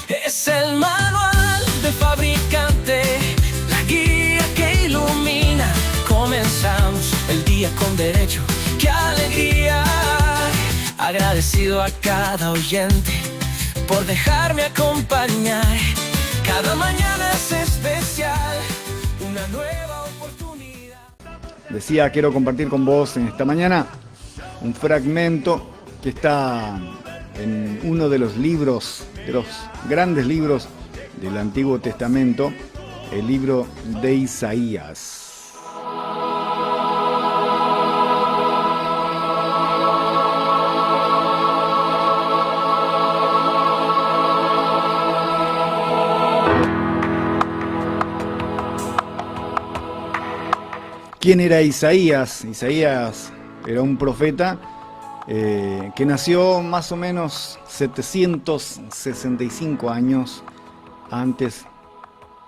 Es el manual del fabricante, la guía que ilumina. Comenzamos el día con derecho, ¡qué alegría! Agradecido a cada oyente por dejarme acompañar. Cada mañana es especial, una nueva oportunidad. Decía, quiero compartir con vos en esta mañana un fragmento que está en uno de los libros, de los grandes libros del Antiguo Testamento, el libro de Isaías. ¿Quién era Isaías? Isaías era un profeta que nació más o menos 765 años antes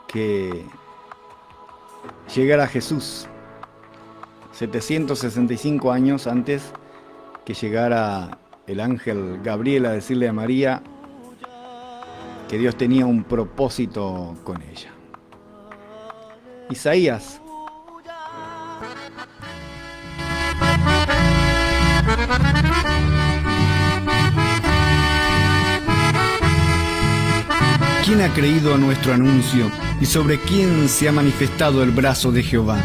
que llegara Jesús. 765 años antes que llegara el ángel Gabriel a decirle a María que Dios tenía un propósito con ella. Isaías ¿quién ha creído a nuestro anuncio y sobre quién se ha manifestado el brazo de Jehová?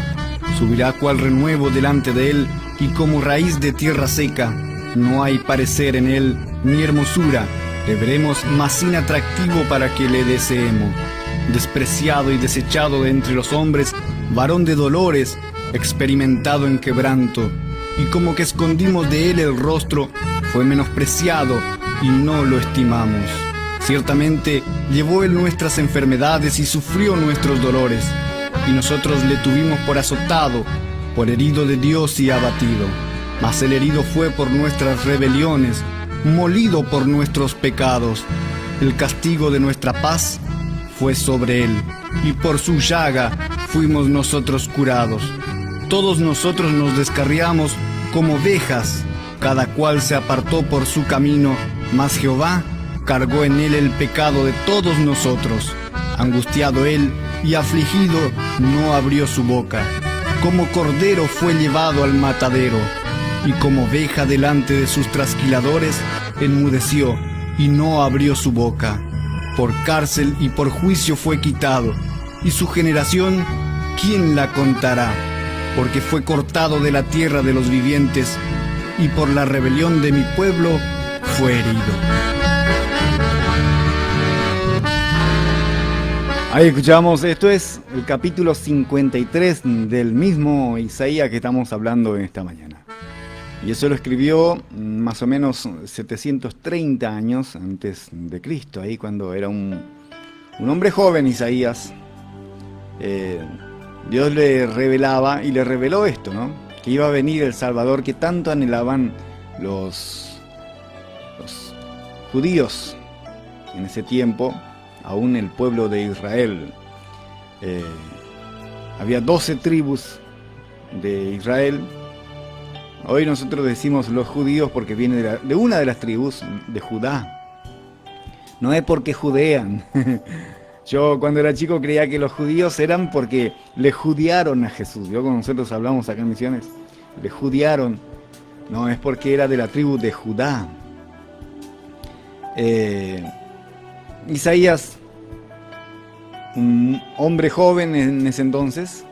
Subirá cual renuevo delante de él y como raíz de tierra seca. No hay parecer en él ni hermosura. Le veremos más sin atractivo para que le deseemos. Despreciado y desechado de entre los hombres, varón de dolores, experimentado en quebranto. Y como que escondimos de él el rostro, fue menospreciado y no lo estimamos. Ciertamente llevó él nuestras enfermedades y sufrió nuestros dolores, y nosotros le tuvimos por azotado, por herido de Dios y abatido. Mas el herido fue por nuestras rebeliones, molido por nuestros pecados. El castigo de nuestra paz fue sobre él, y por su llaga fuimos nosotros curados. Todos nosotros nos descarriamos como ovejas, cada cual se apartó por su camino, mas Jehová cargó en él el pecado de todos nosotros. Angustiado él y afligido, no abrió su boca. Como cordero fue llevado al matadero, y como oveja delante de sus trasquiladores, enmudeció y no abrió su boca. Por cárcel y por juicio fue quitado, y su generación, ¿quién la contará? Porque fue cortado de la tierra de los vivientes, y por la rebelión de mi pueblo fue herido. Ahí escuchamos, esto es el capítulo 53 del mismo Isaías que estamos hablando en esta mañana. Y eso lo escribió más o menos 730 años antes de Cristo, ahí cuando era un hombre joven Isaías. Dios le revelaba y le reveló esto, ¿no? Que iba a venir el Salvador que tanto anhelaban los judíos en ese tiempo. Aún el pueblo de Israel. Había 12 tribus de Israel. Hoy nosotros decimos los judíos porque viene de una de las tribus de Judá. No es porque judean. Yo cuando era chico creía que los judíos eran porque le judearon a Jesús. Yo cuando nosotros hablamos acá en Misiones, le judearon. No, es porque era de la tribu de Judá. Isaías, un hombre joven en ese entonces,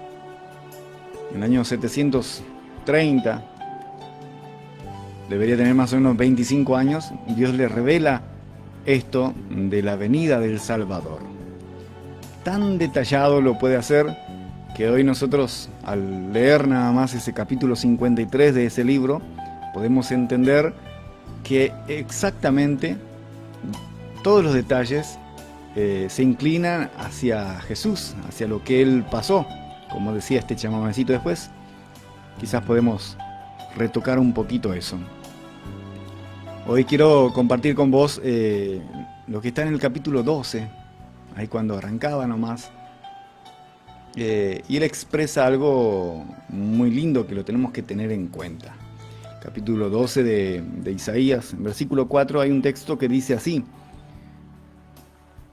en el año 730, debería tener más o menos 25 años, y Dios le revela esto de la venida del Salvador. Tan detallado lo puede hacer que hoy nosotros, al leer nada más ese capítulo 53 de ese libro, podemos entender que exactamente todos los detalles se inclinan hacia Jesús, hacia lo que Él pasó. Como decía este chamamecito después, quizás podemos retocar un poquito eso. Hoy quiero compartir con vos lo que está en el capítulo 12, ahí cuando arrancaba nomás. Y Él expresa algo muy lindo que lo tenemos que tener en cuenta. Capítulo 12 de Isaías, en versículo 4 hay un texto que dice así: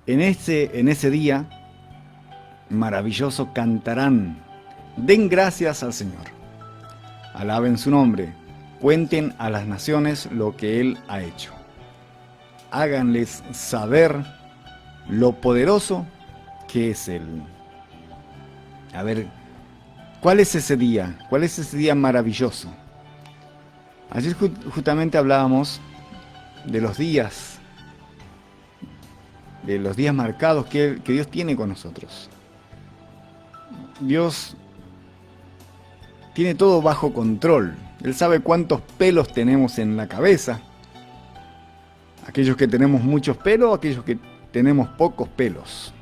En ese día maravilloso cantarán, den gracias al Señor, alaben su nombre, cuenten a las naciones lo que Él ha hecho. Háganles saber lo poderoso que es Él. A ver, ¿cuál es ese día? ¿Cuál es ese día maravilloso? Ayer justamente hablábamos de los días marcados que Dios tiene con nosotros. Dios tiene todo bajo control. Él sabe cuántos pelos tenemos en la cabeza. Aquellos que tenemos muchos pelos, aquellos que tenemos pocos pelos.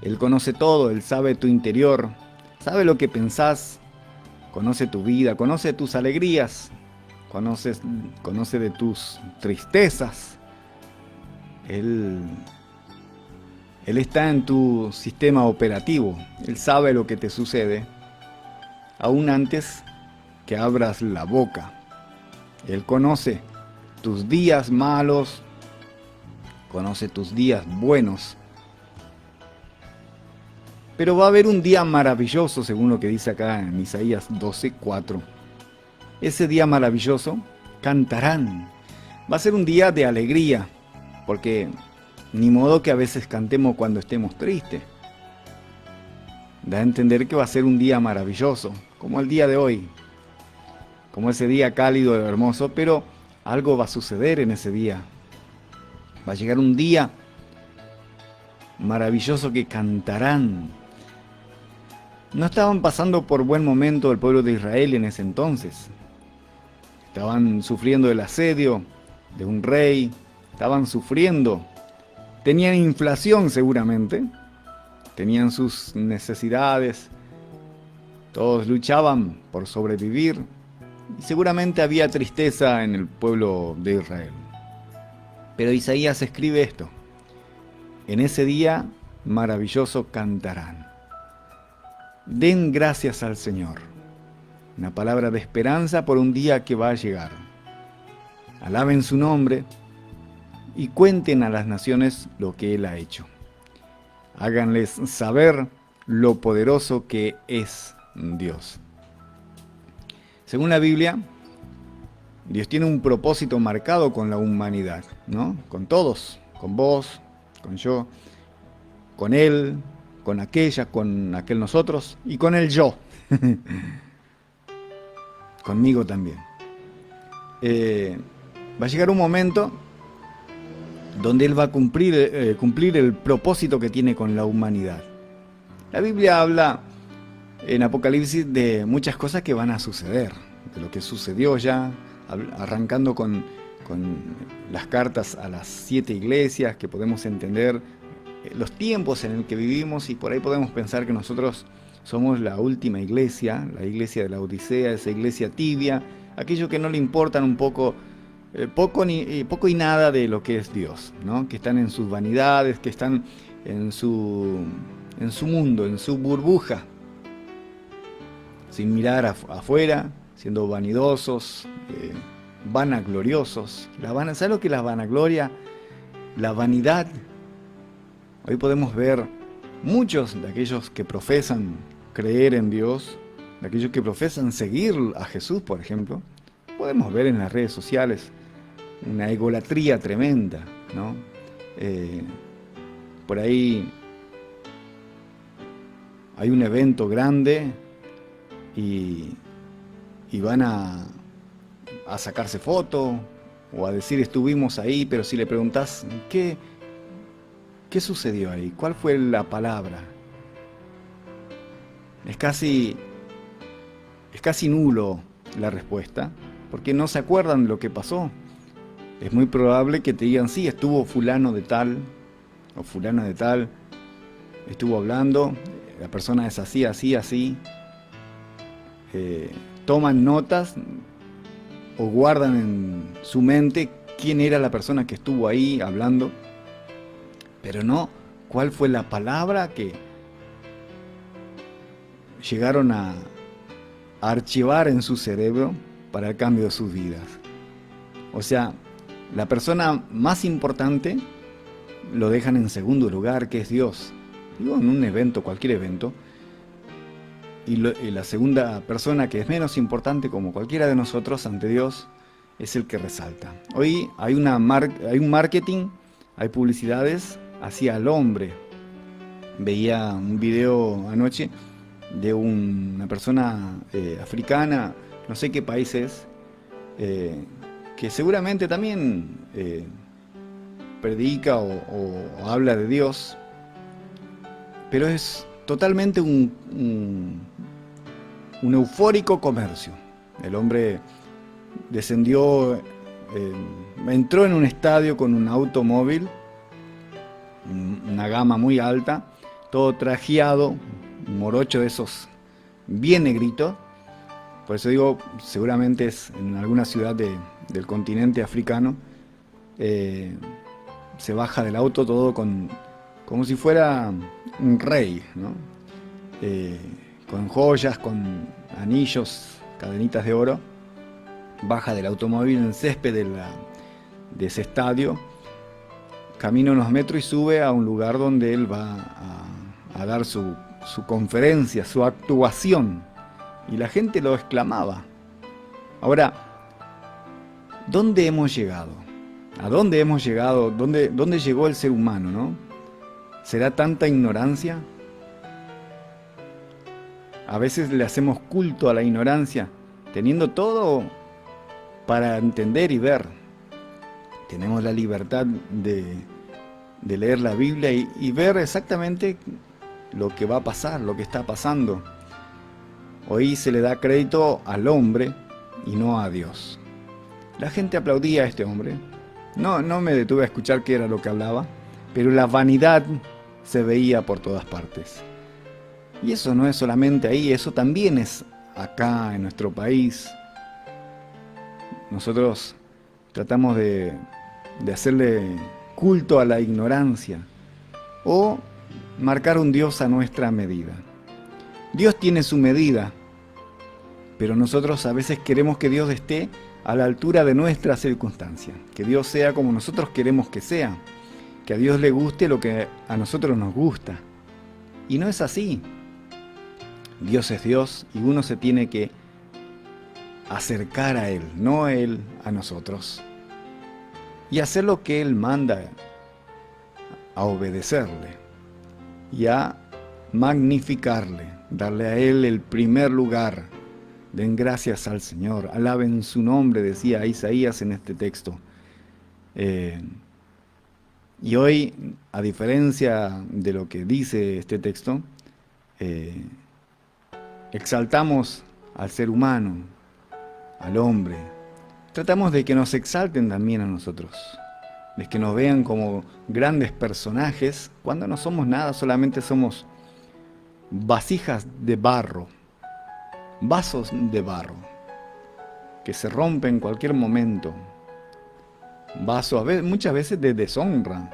Él conoce todo, Él sabe tu interior, sabe lo que pensás, conoce tu vida, conoce tus alegrías, conoce de tus tristezas. Él está en tu sistema operativo, Él sabe lo que te sucede, aún antes que abras la boca. Él conoce tus días malos, conoce tus días buenos. Pero va a haber un día maravilloso, según lo que dice acá en Isaías 12:4. Ese día maravilloso cantarán. Va a ser un día de alegría, porque ni modo que a veces cantemos cuando estemos tristes. Da a entender que va a ser un día maravilloso, como el día de hoy, como ese día cálido y hermoso, pero algo va a suceder en ese día. Va a llegar un día maravilloso que cantarán. No estaban pasando por buen momento el pueblo de Israel en ese entonces. Estaban sufriendo el asedio de un rey, estaban sufriendo. Tenían inflación seguramente, tenían sus necesidades, todos luchaban por sobrevivir y seguramente había tristeza en el pueblo de Israel. Pero Isaías escribe esto: en ese día maravilloso cantarán. Den gracias al Señor. Una palabra de esperanza por un día que va a llegar. Alaben su nombre y cuenten a las naciones lo que Él ha hecho. Háganles saber lo poderoso que es Dios. Según la Biblia, Dios tiene un propósito marcado con la humanidad, ¿no? Con todos, con vos, con yo, con Él, con aquella, con aquel nosotros y con el yo. Conmigo también. Va a llegar un momento donde Él va a cumplir el propósito que tiene con la humanidad. La Biblia habla en Apocalipsis de muchas cosas que van a suceder, de lo que sucedió ya, arrancando con las cartas a las 7 iglesias, que podemos entender los tiempos en el que vivimos, y por ahí podemos pensar que nosotros somos la última iglesia, la iglesia de la Odisea, esa iglesia tibia, aquellos que no le importan un poco, poco y nada de lo que es Dios, ¿no? Que están en sus vanidades, que están en su mundo, en su burbuja, sin mirar afuera, siendo vanidosos, vanagloriosos. ¿Sabes lo que es la vanagloria? La vanidad. Hoy podemos ver muchos de aquellos que profesan creer en Dios, de aquellos que profesan seguir a Jesús, por ejemplo. Podemos ver en las redes sociales una egolatría tremenda, ¿no? Por ahí hay un evento grande y van a sacarse fotos o a decir estuvimos ahí, pero si le preguntás ¿qué sucedió ahí? ¿Cuál fue la palabra? Es casi nulo la respuesta, porque no se acuerdan de lo que pasó. Es muy probable que te digan, sí, estuvo fulano de tal, o fulana de tal, estuvo hablando, la persona es así, así, así. Toman notas o guardan en su mente quién era la persona que estuvo ahí hablando, pero no cuál fue la palabra que llegaron a archivar en su cerebro para el cambio de sus vidas. O sea, la persona más importante lo dejan en segundo lugar, que es Dios. Digo, en un evento, cualquier evento. Y la segunda persona, que es menos importante como cualquiera de nosotros ante Dios, es el que resalta. Hoy hay un marketing, hay publicidades hacia el hombre. Veía un video anoche de una persona africana, no sé qué país es, que seguramente también predica o habla de Dios, pero es totalmente un eufórico comercio. El hombre descendió, entró en un estadio con un automóvil, una gama muy alta, todo trajeado, un morocho de esos bien negrito. Por eso digo, seguramente es en alguna ciudad del continente africano. Se baja del auto todo como si fuera un rey, ¿no? Con joyas, con anillos, cadenitas de oro. Baja del automóvil en el césped de ese estadio, camina unos metros y sube a un lugar donde él va a dar su conferencia, su actuación, y la gente lo exclamaba. Ahora, ¿dónde hemos llegado? ¿A dónde hemos llegado? ¿Dónde llegó el ser humano, no? ¿Será tanta ignorancia? A veces le hacemos culto a la ignorancia, teniendo todo para entender y ver. Tenemos la libertad de leer la Biblia y ver exactamente lo que va a pasar, lo que está pasando. Hoy se le da crédito al hombre y no a Dios. La gente aplaudía a este hombre. No me detuve a escuchar qué era lo que hablaba, pero la vanidad se veía por todas partes. Y eso no es solamente ahí, eso también es acá en nuestro país. Nosotros tratamos de hacerle culto a la ignorancia o marcar un Dios a nuestra medida. Dios tiene su medida, pero nosotros a veces queremos que Dios esté a la altura de nuestra circunstancia, que Dios sea como nosotros queremos que sea, que a Dios le guste lo que a nosotros nos gusta. Y no es así. Dios es Dios y uno se tiene que acercar a Él, no Él a nosotros, y hacer lo que Él manda, a obedecerle y a magnificarle, darle a Él el primer lugar. Den gracias al Señor, alaben su nombre, decía Isaías en este texto. Y hoy, a diferencia de lo que dice este texto, exaltamos al ser humano, al hombre. Tratamos de que nos exalten también a nosotros, de que nos vean como grandes personajes, cuando no somos nada, solamente somos vasijas de barro, vasos de barro, que se rompen en cualquier momento. Vaso muchas veces de deshonra.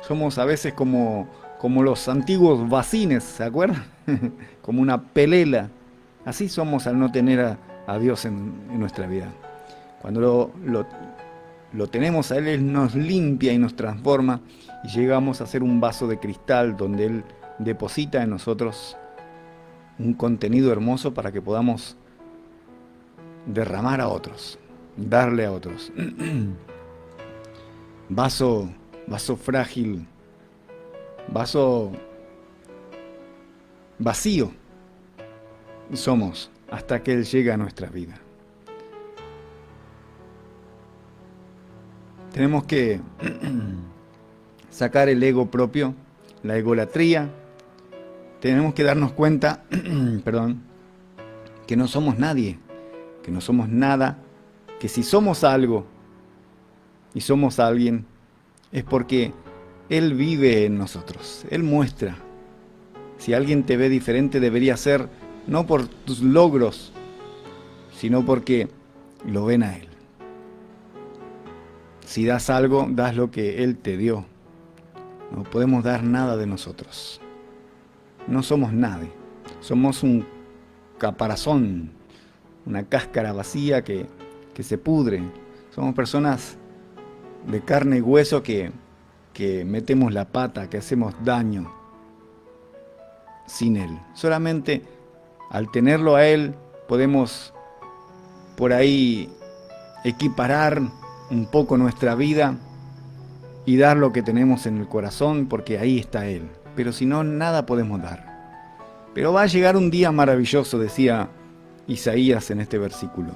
Somos a veces como los antiguos bacines, ¿se acuerdan? Como una pelela. Así somos al no tener a Dios en nuestra vida. Cuando lo tenemos a Él nos limpia y nos transforma y llegamos a ser un vaso de cristal donde Él deposita en nosotros un contenido hermoso para que podamos derramar a otros, darle a otros. Vaso frágil, vaso vacío somos hasta que Él llega a nuestra vida. Tenemos que sacar el ego propio, la egolatría. Tenemos que darnos cuenta, que no somos nadie, que no somos nada, que si somos algo y somos alguien, es porque Él vive en nosotros, Él muestra. Si alguien te ve diferente, debería ser no por tus logros, sino porque lo ven a Él. Si das algo, das lo que Él te dio. No podemos dar nada de nosotros. No somos nadie. Somos un caparazón, una cáscara vacía que se pudre. Somos personas de carne y hueso que que metemos la pata, que hacemos daño sin Él. Solamente al tenerlo a Él podemos por ahí equiparar un poco nuestra vida y dar lo que tenemos en el corazón, porque ahí está Él. Pero si no, nada podemos dar. Pero va a llegar un día maravilloso, decía Isaías en este versículo,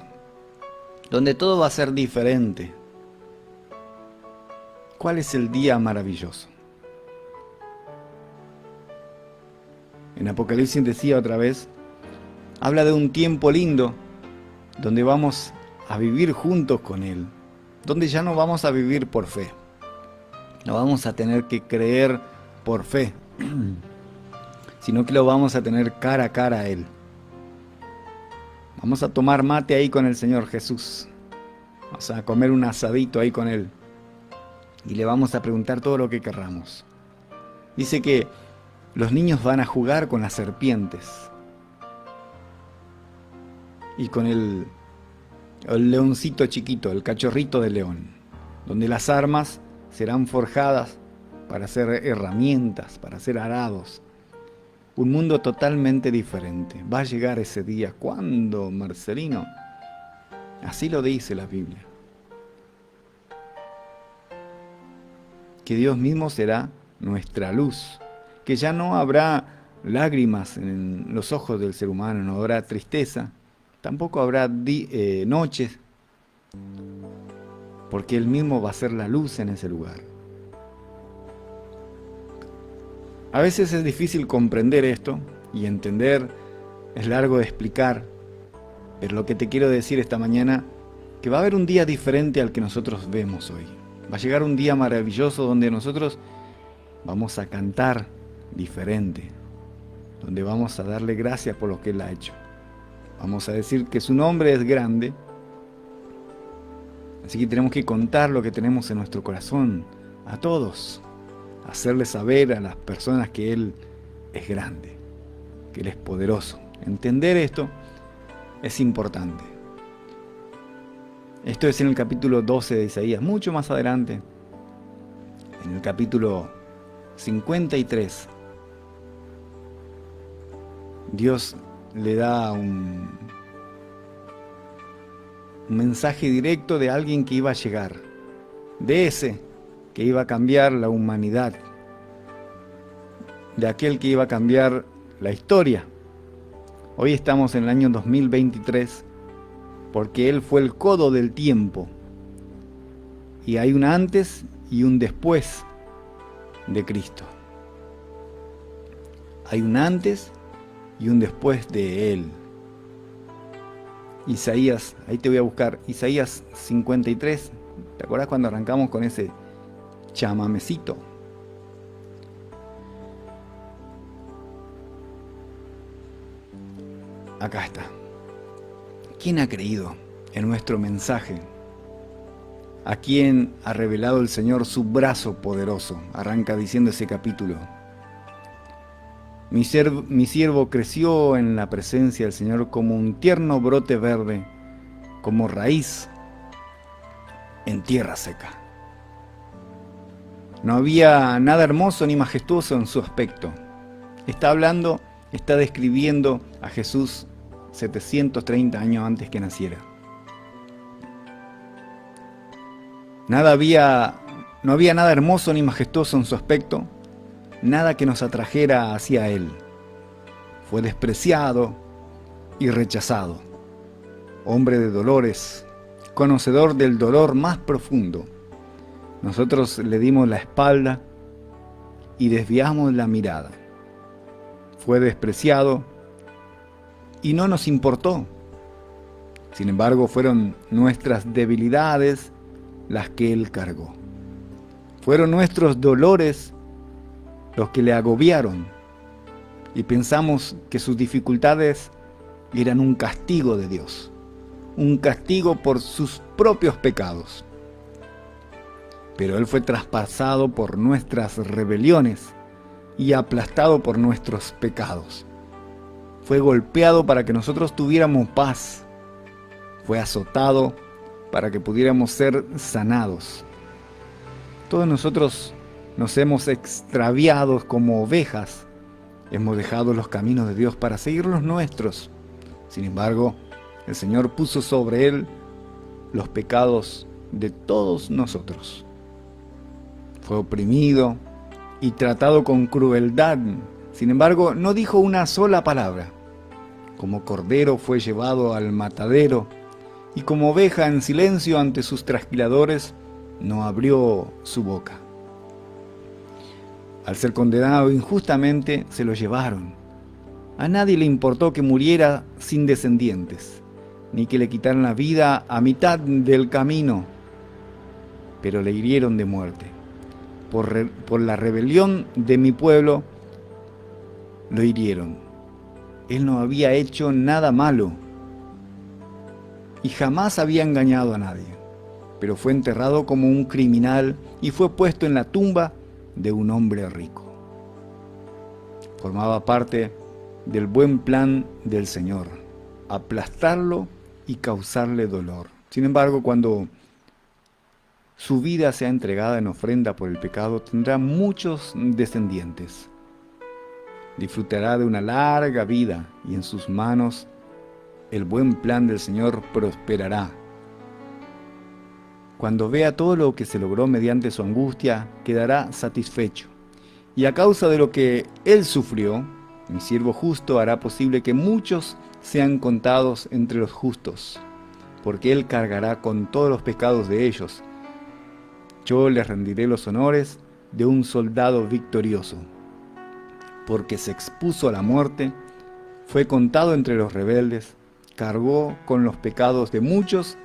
donde todo va a ser diferente. ¿Cuál es el día maravilloso? En Apocalipsis decía otra vez, habla de un tiempo lindo, donde vamos a vivir juntos con Él, donde ya no vamos a vivir por fe, no vamos a tener que creer por fe, sino que lo vamos a tener cara a cara a Él. Vamos a tomar mate ahí con el Señor Jesús, vamos a comer un asadito ahí con Él, y le vamos a preguntar todo lo que querramos. Dice que los niños van a jugar con las serpientes y con el leoncito chiquito, el cachorrito de león, donde las armas serán forjadas para hacer herramientas, para hacer arados. Un mundo totalmente diferente. Va a llegar ese día. ¿Cuándo, Marcelino? Así lo dice la Biblia. Que Dios mismo será nuestra luz, que ya no habrá lágrimas en los ojos del ser humano, no habrá tristeza, tampoco habrá noches, porque Él mismo va a ser la luz en ese lugar. A veces es difícil comprender esto y entender, es largo de explicar, pero lo que te quiero decir esta mañana, que va a haber un día diferente al que nosotros vemos hoy. Va a llegar un día maravilloso donde nosotros vamos a cantar diferente, donde vamos a darle gracias por lo que Él ha hecho. Vamos a decir que su nombre es grande, así que tenemos que contar lo que tenemos en nuestro corazón a todos, hacerle saber a las personas que Él es grande, que Él es poderoso. Entender esto es importante. Esto es en el capítulo 12 de Isaías, mucho más adelante, en el capítulo 53, Dios le da un mensaje directo de alguien que iba a llegar, de ese que iba a cambiar la humanidad, de aquel que iba a cambiar la historia. Hoy estamos en el año 2023, porque Él fue el codo del tiempo, y hay un antes y un después de Cristo. Hay un antes y un después de Él. Isaías, ahí te voy a buscar, Isaías 53, ¿te acuerdas cuando arrancamos con ese chamamecito? Acá está. ¿Quién ha creído en nuestro mensaje? ¿A quién ha revelado el Señor su brazo poderoso? Arranca diciendo ese capítulo. Mi siervo creció en la presencia del Señor como un tierno brote verde, como raíz en tierra seca. No había nada hermoso ni majestuoso en su aspecto. Está describiendo a Jesús 730 años antes que naciera. No había nada hermoso ni majestuoso en su aspecto, nada que nos atrajera hacia Él. Fue despreciado y rechazado, hombre de dolores, conocedor del dolor más profundo. Nosotros le dimos la espalda y desviamos la mirada. Fue despreciado y no nos importó. Sin embargo, fueron nuestras debilidades las que Él cargó. Fueron nuestros dolores los que le agobiaron, y pensamos que sus dificultades eran un castigo de Dios, un castigo por sus propios pecados. Pero Él fue traspasado por nuestras rebeliones y aplastado por nuestros pecados. Fue golpeado para que nosotros tuviéramos paz. Fue azotado para que pudiéramos ser sanados. Todos nosotros Nos hemos extraviado como ovejas. Hemos dejado los caminos de Dios para seguir los nuestros. Sin embargo, el Señor puso sobre Él los pecados de todos nosotros. Fue oprimido y tratado con crueldad. Sin embargo, no dijo una sola palabra. Como cordero fue llevado al matadero, y como oveja en silencio ante sus trasquiladores, no abrió su boca. Al ser condenado injustamente, se lo llevaron. A nadie le importó que muriera sin descendientes, ni que le quitaran la vida a mitad del camino, pero le hirieron de muerte. Por la rebelión de mi pueblo, lo hirieron. Él no había hecho nada malo y jamás había engañado a nadie, pero fue enterrado como un criminal y fue puesto en la tumba de un hombre rico. Formaba parte del buen plan del Señor, aplastarlo y causarle dolor. Sin embargo, cuando su vida sea entregada en ofrenda por el pecado, tendrá muchos descendientes. Disfrutará de una larga vida y en sus manos el buen plan del Señor prosperará. Cuando vea todo lo que se logró mediante su angustia, quedará satisfecho. Y a causa de lo que Él sufrió, mi siervo justo hará posible que muchos sean contados entre los justos, porque Él cargará con todos los pecados de ellos. Yo les rendiré los honores de un soldado victorioso, porque se expuso a la muerte, fue contado entre los rebeldes, cargó con los pecados de muchos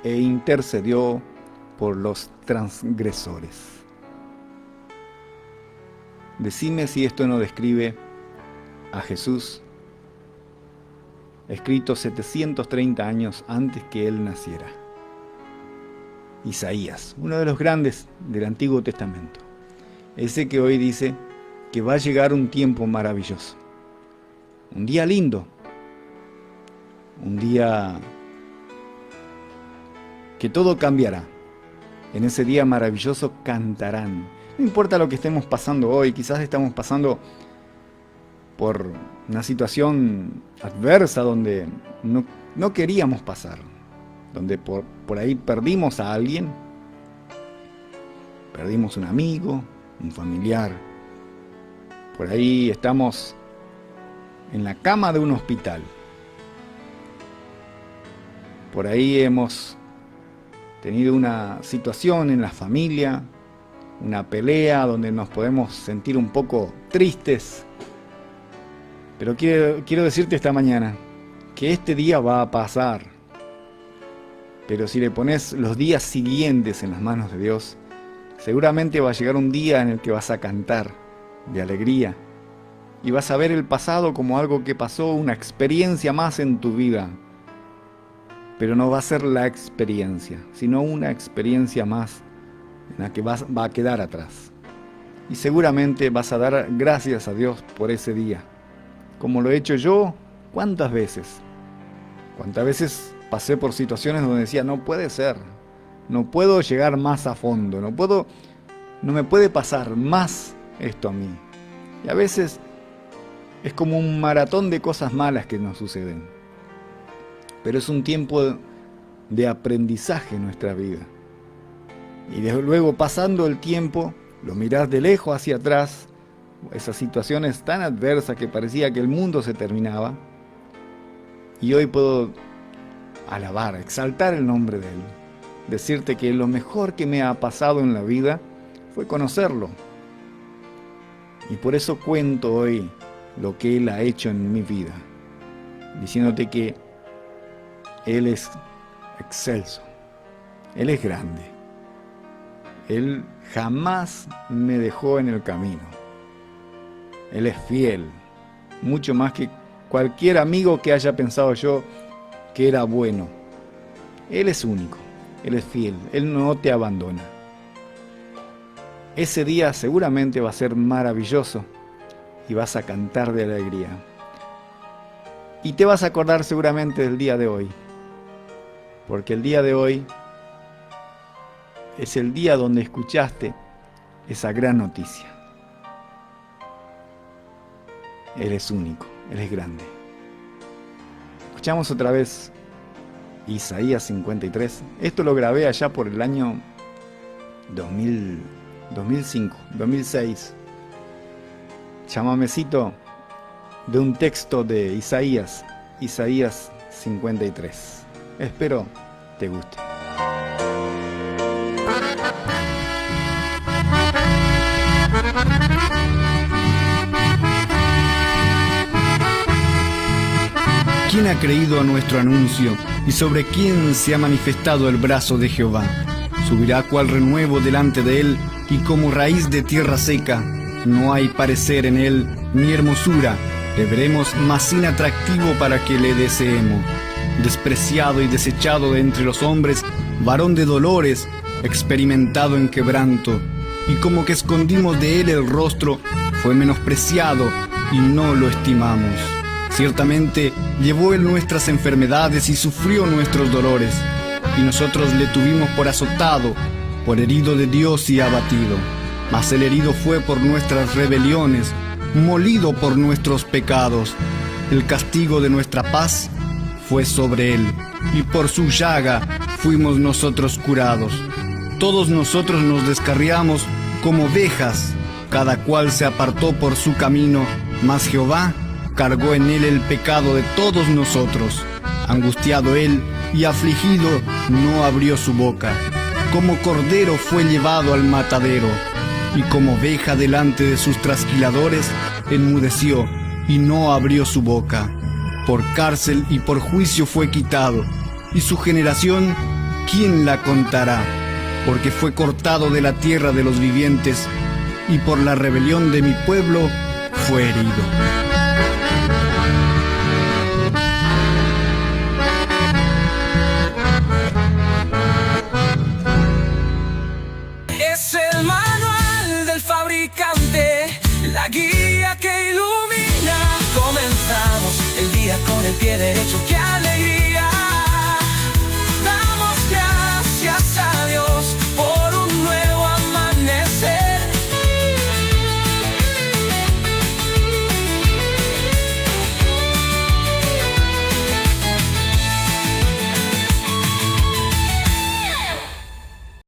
e intercedió por los transgresores. Decime si esto no describe a Jesús, escrito 730 años antes que Él naciera. Isaías, uno de los grandes del Antiguo Testamento, ese que hoy dice que va a llegar un tiempo maravilloso, un día lindo, un día que todo cambiará. En ese día maravilloso cantarán. No importa lo que estemos pasando hoy, quizás estamos pasando por una situación adversa donde no queríamos pasar, donde por ahí perdimos a alguien, perdimos un amigo, un familiar, por ahí estamos en la cama de un hospital, por ahí hemos tenido una situación en la familia, una pelea donde nos podemos sentir un poco tristes. Pero quiero decirte esta mañana que este día va a pasar. Pero si le pones los días siguientes en las manos de Dios, seguramente va a llegar un día en el que vas a cantar de alegría y vas a ver el pasado como algo que pasó, una experiencia más en tu vida. Pero no va a ser la experiencia, sino una experiencia más en la que va a quedar atrás. Y seguramente vas a dar gracias a Dios por ese día, como lo he hecho yo. ¿Cuántas veces? ¿Cuántas veces pasé por situaciones donde decía, no puede ser, no puedo llegar más a fondo, no me puede pasar más esto a mí? Y a veces es como un maratón de cosas malas que nos suceden. Pero es un tiempo de aprendizaje en nuestra vida. Y desde luego, pasando el tiempo, lo mirás de lejos hacia atrás, esas situaciones tan adversas que parecía que el mundo se terminaba, y hoy puedo alabar, exaltar el nombre de Él, decirte que lo mejor que me ha pasado en la vida fue conocerlo. Y por eso cuento hoy lo que Él ha hecho en mi vida, diciéndote que Él es excelso, Él es grande, Él jamás me dejó en el camino, Él es fiel, mucho más que cualquier amigo que haya pensado yo que era bueno. Él es único, Él es fiel, Él no te abandona. Ese día seguramente va a ser maravilloso y vas a cantar de alegría. Y te vas a acordar seguramente del día de hoy, porque el día de hoy es el día donde escuchaste esa gran noticia. Él es único, Él es grande. Escuchamos otra vez Isaías 53. Esto lo grabé allá por el año 2005, 2006. Chamamecito de un texto de Isaías 53. Espero te guste. ¿Quién ha creído a nuestro anuncio y sobre quién se ha manifestado el brazo de Jehová? Subirá cual renuevo delante de él y como raíz de tierra seca. No hay parecer en él ni hermosura. Le veremos más sin atractivo para que le deseemos. Despreciado y desechado de entre los hombres, varón de dolores, experimentado en quebranto. Y como que escondimos de él el rostro, fue menospreciado y no lo estimamos. Ciertamente llevó él nuestras enfermedades y sufrió nuestros dolores, y nosotros le tuvimos por azotado, por herido de Dios y abatido. Mas el herido fue por nuestras rebeliones, molido por nuestros pecados. El castigo de nuestra paz fue sobre él, y por su llaga fuimos nosotros curados. Todos nosotros nos descarriamos como ovejas, cada cual se apartó por su camino, mas Jehová cargó en él el pecado de todos nosotros. Angustiado él y afligido, no abrió su boca. Como cordero fue llevado al matadero, y como oveja delante de sus trasquiladores, enmudeció y no abrió su boca. Por cárcel y por juicio fue quitado, y su generación, ¿quién la contará? Porque fue cortado de la tierra de los vivientes, y por la rebelión de mi pueblo fue herido. La guía que ilumina. Comenzamos el día con el pie derecho que